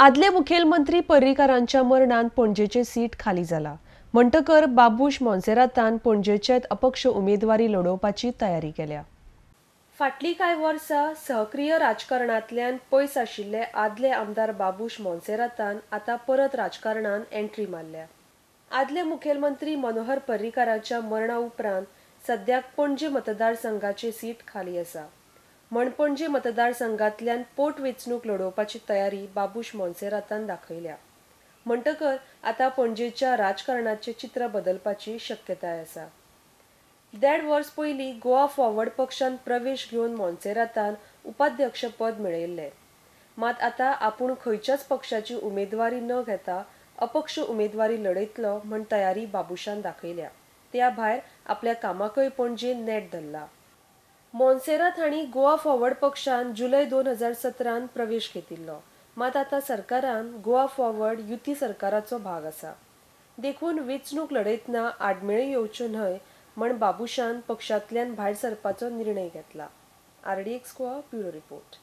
आदले मुखेलमंत्री पर्रीकारांच्या मरणान पणजेचे सीट खाली जाला। म्हणटकर बाबूश मोन्सेरातान पणजेचेत अपक्ष उमेदवारी लढोवपाची तयारी केल्या। फाटली कांय वर्सां सहक्रिय राजकारणांतल्यान पयस आशिल्ले आदले आमदार बाबूश मोन्सेरातान आता परत राजकारणांत एंट्री मारल्या। आदले मुखेलमंत्री मनोहर पर्रीकारांच्या मरणा उपरांत सद्याक पणजी मतदारसंघाची सीट खाली आसा। पणजी मतदारसंघांतल्यान पोटवेंचणूक लढोवपाची तयारी बाबूश मोन्सेरातान दाखयल्या। म्हणटकर आता पणजेच्या राजकारणाचे चित्र बदलपाची शक्यताय आसा। 1.5 वर्स पयलीं गोवा फॉरवर्ड पक्षांत प्रवेश घेवन मोन्सेरातान उपाध्यक्षपद मेळयल्लें। मात आता आपूण खंयच्याच पक्षाची उमेदवारी न घेता अपक्ष उमेदवारी लढयतलो म्हण तयारी बाबूशान दाखयल्या। त्या भायर आपल्या कामाकय पणजेन नेट धरला। मोन्सेरात हांणी गोवा फॉरवर्ड पक्षान जुलय 2017 प्रवेश घेतिल्लो, मात आता सरकारान गोवा फॉरवर्ड युती सरकाराचो भाग आसा। देखून वेंचणूक लढयतना आडमेळी येवच्यो न्हय म्हण बाबूशान पक्षांतल्यान भायर सरपाचो निर्णय घेतला। RDX Goa bureau report.